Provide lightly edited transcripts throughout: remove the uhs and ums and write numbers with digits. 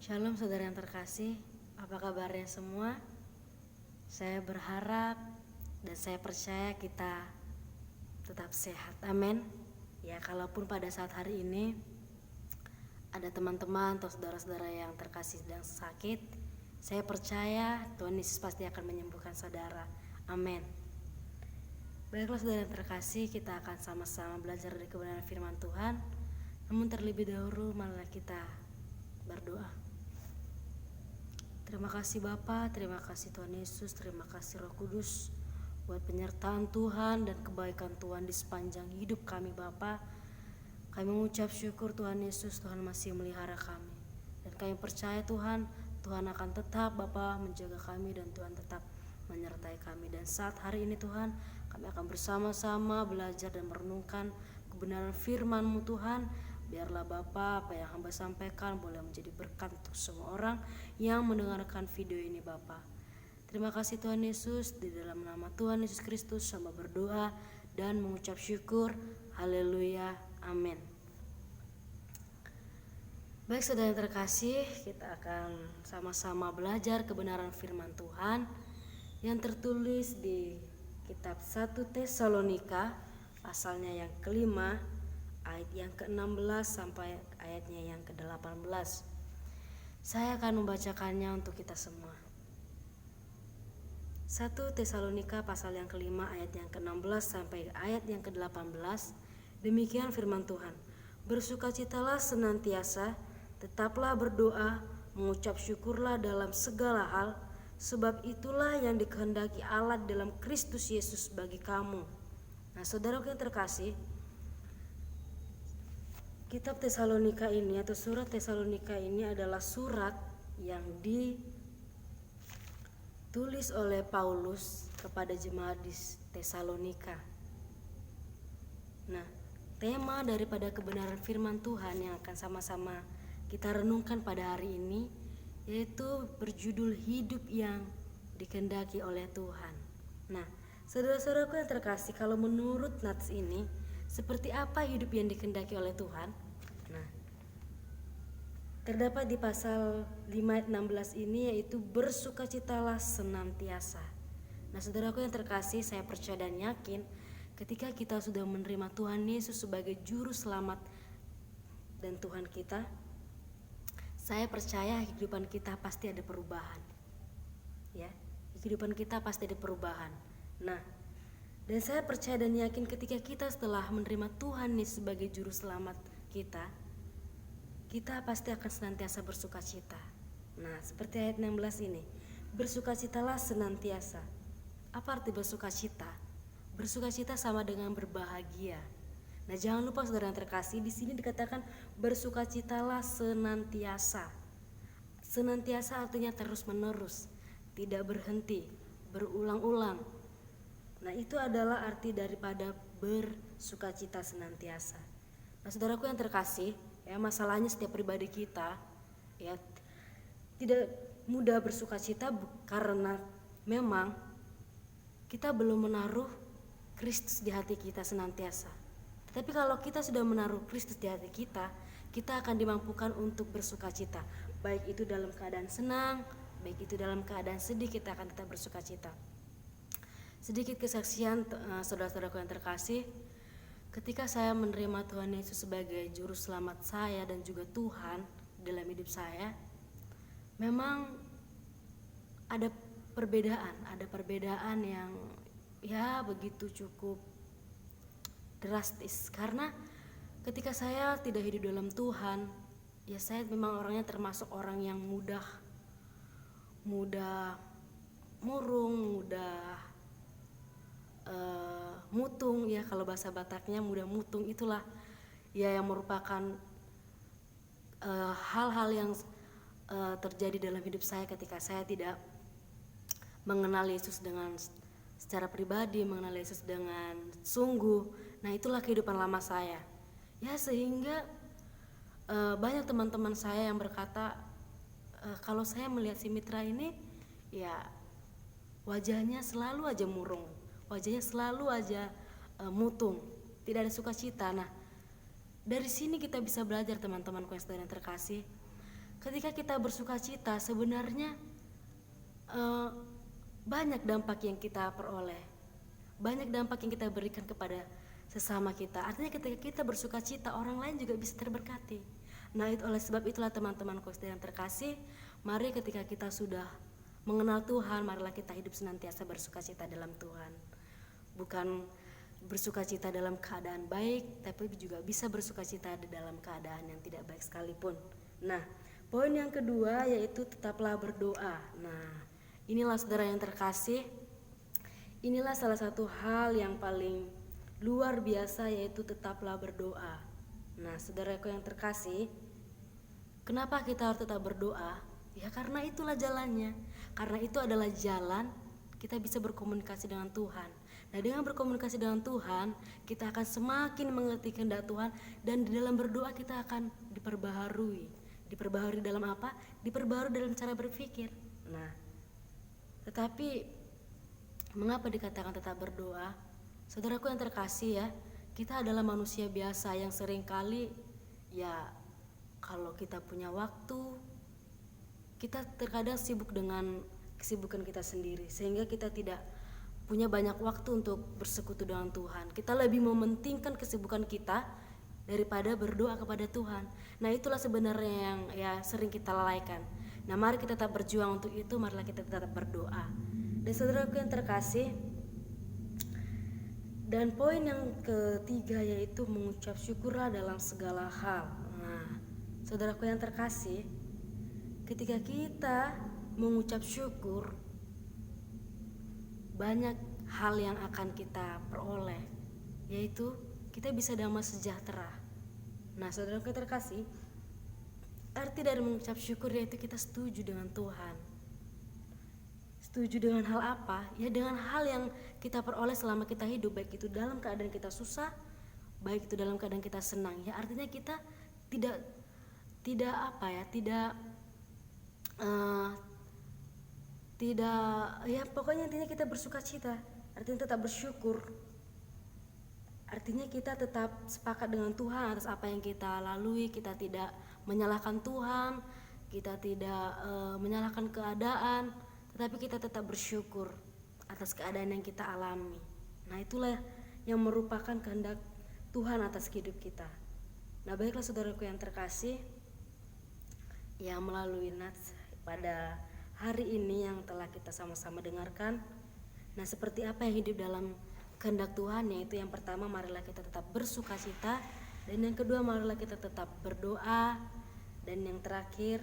Shalom saudara yang terkasih, apa kabarnya semua? Saya berharap dan saya percaya kita tetap sehat, amin. Ya, kalaupun pada saat hari ini ada teman-teman atau saudara-saudara yang terkasih sedang sakit, saya percaya Tuhan Yesus pasti akan menyembuhkan saudara, amin. Baiklah saudara yang terkasih, kita akan sama-sama belajar dari kebenaran firman Tuhan. Namun terlebih dahulu marilah kita berdoa. Terima kasih Bapa, terima kasih Tuhan Yesus, terima kasih Roh Kudus buat penyertaan Tuhan dan kebaikan Tuhan di sepanjang hidup kami Bapa. Kami mengucap syukur Tuhan Yesus, Tuhan masih melihara kami. Dan kami percaya Tuhan akan tetap Bapa menjaga kami dan Tuhan tetap menyertai kami. Dan saat hari ini Tuhan, kami akan bersama-sama belajar dan merenungkan kebenaran firman-Mu Tuhan. Biarlah Bapa, apa yang hamba sampaikan boleh menjadi berkat untuk semua orang yang mendengarkan video ini Bapa. Terima kasih Tuhan Yesus, di dalam nama Tuhan Yesus Kristus hamba berdoa dan mengucap syukur. Haleluya, amin. Baik saudara yang terkasih, kita akan sama-sama belajar kebenaran firman Tuhan yang tertulis di kitab 1 Tesalonika pasalnya yang kelima, ayat yang ke-16 sampai ayatnya yang ke-18. Saya akan membacakannya untuk kita semua. 1 Tesalonika pasal yang kelima ayat yang ke-16 sampai ayat yang ke-18. Demikian firman Tuhan. Bersukacitalah senantiasa, tetaplah berdoa, mengucap syukurlah dalam segala hal, sebab itulah yang dikehendaki Allah dalam Kristus Yesus bagi kamu. Nah, saudaraku yang terkasih, kitab Tesalonika ini atau surat Tesalonika ini adalah surat yang ditulis oleh Paulus kepada jemaat di Tesalonika. Nah, tema daripada kebenaran firman Tuhan yang akan sama-sama kita renungkan pada hari ini yaitu berjudul hidup yang dikehendaki oleh Tuhan. Nah, saudara-saudaraku yang terkasih, kalau menurut nats ini seperti apa hidup yang dikehendaki oleh Tuhan? Nah, terdapat di pasal 5 ayat 16 ini yaitu bersukacitalah senantiasa. Nah, saudaraku yang terkasih, saya percaya dan yakin ketika kita sudah menerima Tuhan Yesus sebagai juru selamat dan Tuhan kita, saya percaya kehidupan kita pasti ada perubahan. Ya, kehidupan kita pasti ada perubahan. Nah, dan saya percaya dan yakin ketika kita setelah menerima Tuhan Yesus sebagai juru selamat kita pasti akan senantiasa bersukacita. Nah, seperti ayat 16 ini, bersukacitalah senantiasa. Apa arti bersukacita? Bersukacita sama dengan berbahagia. Nah, jangan lupa saudara yang terkasih, di sini dikatakan bersukacitalah senantiasa. Senantiasa artinya terus-menerus, tidak berhenti, berulang-ulang. Nah, itu adalah arti daripada bersukacita senantiasa. Nah, saudaraku yang terkasih, ya, masalahnya setiap pribadi kita ya tidak mudah bersukacita karena memang kita belum menaruh Kristus di hati kita senantiasa. Tetapi kalau kita sudah menaruh Kristus di hati kita, kita akan dimampukan untuk bersukacita. Baik itu dalam keadaan senang, baik itu dalam keadaan sedih, kita akan tetap bersukacita. Sedikit kesaksian saudara-saudaraku yang terkasih, ketika saya menerima Tuhan Yesus sebagai juru selamat saya dan juga Tuhan dalam hidup saya, memang ada perbedaan yang ya begitu cukup drastis. Karena ketika saya tidak hidup dalam Tuhan, ya saya memang orangnya termasuk orang yang mudah murung, mudah mutung, ya kalau bahasa Bataknya mudah mutung, itulah ya yang merupakan hal-hal yang terjadi dalam hidup saya ketika saya tidak mengenal Yesus dengan secara pribadi, mengenal Yesus dengan sungguh. Nah, itulah kehidupan lama saya. Ya, sehingga banyak teman-teman saya yang berkata kalau saya melihat si Mitra ini ya wajahnya selalu aja murung, wajahnya selalu aja mutung, tidak ada sukacita. Nah, dari sini kita bisa belajar teman-temanku yang terkasih, ketika kita bersuka cita sebenarnya banyak dampak yang kita peroleh, banyak dampak yang kita berikan kepada sesama kita. Artinya ketika kita bersuka cita, orang lain juga bisa terberkati. Nah, oleh sebab itulah teman-temanku yang terkasih, mari ketika kita sudah mengenal Tuhan, marilah kita hidup senantiasa bersuka cita dalam Tuhan. Bukan bersuka cita dalam keadaan baik, tapi juga bisa bersuka cita di dalam keadaan yang tidak baik sekalipun. Nah, poin yang kedua yaitu tetaplah berdoa. Nah, inilah saudara yang terkasih, inilah salah satu hal yang paling luar biasa, yaitu tetaplah berdoa. Nah, saudaraku yang terkasih, kenapa kita harus tetap berdoa? Ya karena itulah jalannya. Karena itu adalah jalan kita bisa berkomunikasi dengan Tuhan. Nah, dengan berkomunikasi dengan Tuhan, kita akan semakin mengerti kehendak Tuhan, dan di dalam berdoa kita akan diperbaharui. Diperbaharui dalam apa? Diperbaharui dalam cara berpikir. Nah, tetapi mengapa dikatakan tetap berdoa? Saudaraku yang terkasih ya, kita adalah manusia biasa yang seringkali ya kalau kita punya waktu, kita terkadang sibuk dengan kesibukan kita sendiri, sehingga kita tidak punya banyak waktu untuk bersekutu dengan Tuhan. Kita lebih mementingkan kesibukan kita daripada berdoa kepada Tuhan. Nah, itulah sebenarnya yang ya sering kita lalaikan. Nah, mari kita tetap berjuang untuk itu, marilah kita tetap berdoa. Dan saudaraku yang terkasih, dan poin yang ketiga yaitu mengucap syukurlah dalam segala hal. Nah, saudaraku yang terkasih, ketika kita mengucap syukur, banyak hal yang akan kita peroleh, yaitu kita bisa damai sejahtera. Nah, saudaraku yang terkasih, arti dari mengucap syukur yaitu kita setuju dengan Tuhan. Setuju dengan hal apa? Ya dengan hal yang kita peroleh selama kita hidup, baik itu dalam keadaan kita susah, baik itu dalam keadaan kita senang. Ya artinya kita tidak ya pokoknya intinya kita bersuka cita, artinya tetap bersyukur. Artinya kita tetap sepakat dengan Tuhan atas apa yang kita lalui, kita tidak menyalahkan Tuhan, kita tidak menyalahkan keadaan, tetapi kita tetap bersyukur atas keadaan yang kita alami. Nah, itulah yang merupakan kehendak Tuhan atas hidup kita. Nah, baiklah saudaraku yang terkasih, ya melalui nats pada hari ini yang telah kita sama-sama dengarkan. Nah, seperti apa yang hidup dalam kehendak Tuhan, yaitu yang pertama, marilah kita tetap bersuka cita, dan yang kedua, marilah kita tetap berdoa, dan yang terakhir,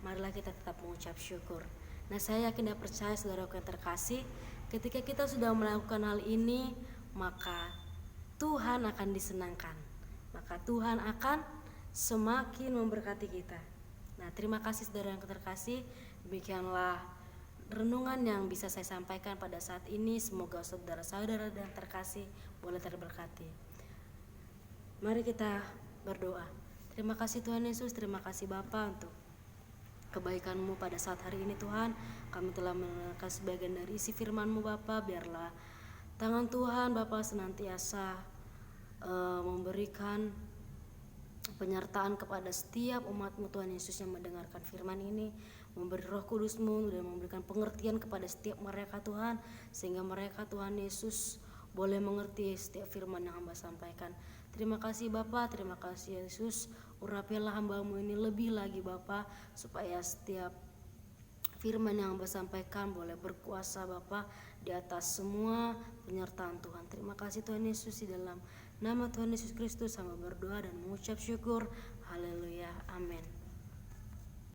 marilah kita tetap mengucap syukur. Nah, saya yakin dan percaya saudaraku yang terkasih, ketika kita sudah melakukan hal ini, maka Tuhan akan disenangkan, maka Tuhan akan semakin memberkati kita. Nah, terima kasih saudara yang terkasih. Demikianlah renungan yang bisa saya sampaikan pada saat ini. Semoga saudara-saudara yang terkasih boleh terberkati. Mari kita berdoa. Terima kasih Tuhan Yesus, terima kasih Bapa untuk kebaikan-Mu pada saat hari ini Tuhan. Kami telah mendengarkan sebagian dari isi firman-Mu Bapa. Biarlah tangan Tuhan Bapa senantiasa memberikan penyertaan kepada setiap umat-Mu Tuhan Yesus yang mendengarkan firman ini, memberi Roh Kudus-Mu dan memberikan pengertian kepada setiap mereka Tuhan, sehingga mereka Tuhan Yesus boleh mengerti setiap firman yang hamba sampaikan. Terima kasih Bapa, terima kasih Yesus. Urapilah hamba-Mu ini lebih lagi Bapa, supaya setiap firman yang hamba sampaikan boleh berkuasa Bapa di atas semua penyertaan Tuhan. Terima kasih Tuhan Yesus, di dalam nama Tuhan Yesus Kristus hamba berdoa dan mengucap syukur. Haleluya, amin.